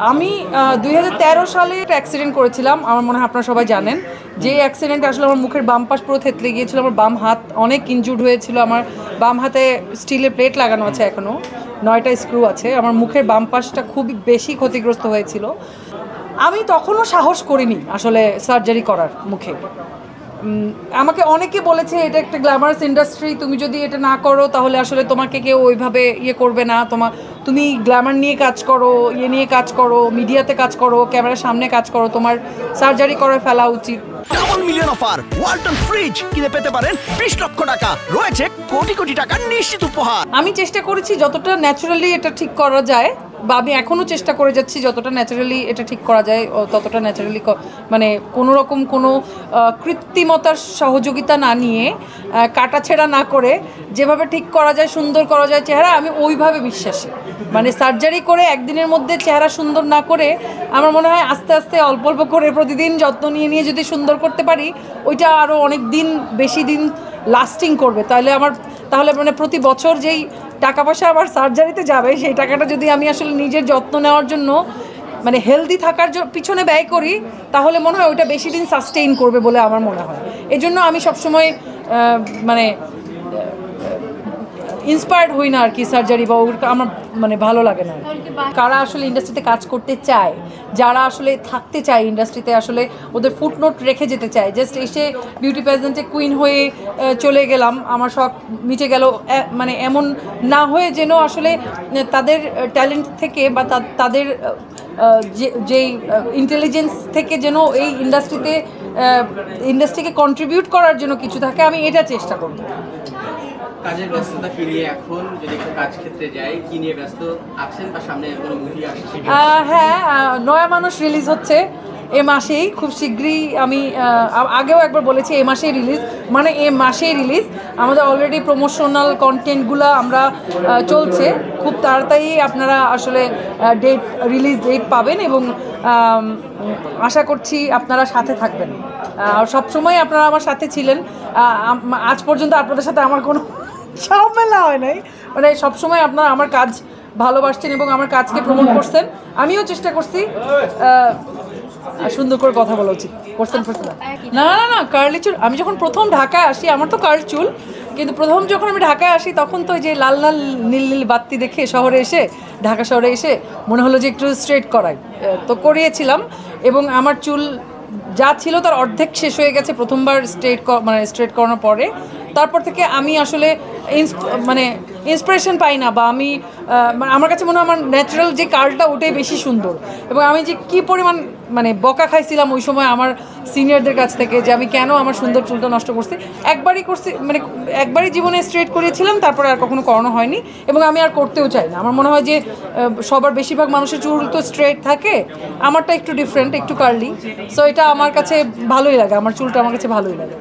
আমি 2013 সালে একটা অ্যাক্সিডেন্ট করেছিলাম, আমার মনে হয় আপনারা সবাই জানেন। যে অ্যাক্সিডেন্টে আসলে আমার মুখের বাম পাশ পুরো থেতলে গিয়েছিল, আমার বাম হাত অনেক ইনজুর্ড হয়েছিল, আমার বাম হাতে স্টিলের প্লেট লাগানো আছে, এখনও 9টা স্ক্রু আছে, আমার মুখের বাম পাশটা খুবই বেশি ক্ষতিগ্রস্ত হয়েছিল। আমি তখনও সাহস করিনি আসলে সার্জারি করার মুখে। আমাকে অনেকে বলেছে এটা একটা গ্ল্যামারাস ইন্ডাস্ট্রি, তুমি যদি এটা না করো তাহলে আসলে তোমাকে কেউ ওইভাবে করবে না, তুমি গ্ল্যামার নিয়ে কাজ করো, নিয়ে কাজ করো, মিডিয়াতে কাজ করো, ক্যামেরার সামনে কাজ করো, তোমার সার্জারি করে ফেলা উচিত। Double million offer, Walton fridge কিনে পেতে পারেন 20 লক্ষ টাকা, রয়েছে কোটি কোটি টাকার নিশ্চিত উপহার। আমি চেষ্টা করেছি যতটা ন্যাচারালি এটা ঠিক করা যায়, বা আমি এখনও চেষ্টা করে যাচ্ছি যতটা ন্যাচারালি এটা ঠিক করা যায় ততটা ন্যাচারালি, মানে কোনো রকম কোনো কৃত্রিমতার সহযোগিতা না নিয়ে, কাটাছেঁড়া না করে যেভাবে ঠিক করা যায়, সুন্দর করা যায় চেহারা, আমি ওইভাবে বিশ্বাসী। মানে সার্জারি করে একদিনের মধ্যে চেহারা সুন্দর না করে, আমার মনে হয় আস্তে আস্তে অল্প অল্প করে প্রতিদিন যত্ন নিয়ে নিয়ে যদি সুন্দর করতে পারি, ওইটা আরও অনেক দিন বেশি দিন লাস্টিং করবে। তাহলে মানে প্রতি বছর যেই টাকা পয়সা আবার সার্জারিতে যাবে, সেই টাকাটা যদি আমি আসলে নিজের যত্ন নেওয়ার জন্য, মানে হেলদি থাকার পিছনে ব্যয় করি, তাহলে মনে হয় ওইটা বেশি দিন সাস্টেইন করবে বলে আমার মনে হয়। এজন্য আমি সবসময় মানে ইন্সপায়ার্ড হই না আর কি সার্জারি, বা ওটা আমার মানে ভালো লাগে না। কারা আসলে ইন্ডাস্ট্রিতে কাজ করতে চায়, যারা আসলে থাকতে চায় ইন্ডাস্ট্রিতে, আসলে ওদের ফুটনোট রেখে যেতে চায়, জাস্ট এসে বিউটি প্যাজেন্টে কুইন হয়ে চলে গেলাম, আমার শখ মিটে গেল, মানে এমন না হয়ে যেন আসলে তাদের ট্যালেন্ট থেকে বা তাদের যেই ইন্টেলিজেন্স থেকে যেন এই ইন্ডাস্ট্রিকে কন্ট্রিবিউট করার জন্য কিছু থাকে, আমি এটা চেষ্টা করব। কাজের ব্যস্ততা ফিরিয়ে এখন যদি একটু কাজ ক্ষেত্রে যাই, কি নিয়ে ব্যস্ত আছেন বা সামনে কোনো মুভি আসছে? হ্যাঁ, নয়া মানুষ রিলিজ হচ্ছে এ মাসেই, খুব শীঘ্রই। আমি আগেও একবার বলেছি এ মাসেই রিলিজ, মানে এ মাসেই রিলিজ। আমাদের অলরেডি প্রমোশনাল কন্টেন্টগুলো আমরা চলছে, খুব তাড়াতাড়ি আপনারা আসলে রিলিজ ডেট পাবেন, এবং আশা করছি আপনারা সাথে থাকবেন। সবসময় আপনারা আমার সাথে ছিলেন, আজ পর্যন্ত আপনাদের সাথে আমার কোনো ঝামেলা হয় নাই, মানে সবসময় আপনারা আমার কাজ ভালোবাসছেন এবং আমার কাজকে প্রমোট করছেন। আমিও চেষ্টা করছি সুন্দর করে কথা বলা উচিত করছেন। না, কার্লি চুল। আমি যখন প্রথম ঢাকায় আসি, আমার তো কার্ল চুল, কিন্তু যখন আমি ঢাকায় আসি তখন তো ওই যে লাল লাল নীল নীল বাতি দেখে ঢাকা শহরে এসে মনে হলো যে একটু স্ট্রেট করাই, তো করিয়েছিলাম, এবং আমার চুল যা ছিল তার অর্ধেক শেষ হয়ে গেছে প্রথমবার স্ট্রেট করানোর পরে। তারপর থেকে আমি আসলে ইন্সপিরেশন পাই না, বা আমার কাছে মনে হয় আমার ন্যাচারাল যে কার্লটা ওটাই বেশি সুন্দর। এবং আমি যে কী পরিমাণ বকা খাইছিলাম ওই সময় আমার সিনিয়রদের কাছ থেকে, যে আমি কেন আমার সুন্দর চুলটা নষ্ট করছি। একবারই জীবনে স্ট্রেট করিয়েছিলাম, তারপরে আর কখনো করানো হয়নি, এবং আমি আর করতেও চাই না। আমার মনে হয় যে বেশিরভাগ মানুষের চুল তো স্ট্রেট থাকে, আমারটা একটু ডিফারেন্ট, একটু কার্লি, সো এটা আমার কাছে ভালোই লাগে, আমার চুলটা আমার কাছে ভালোই লাগে।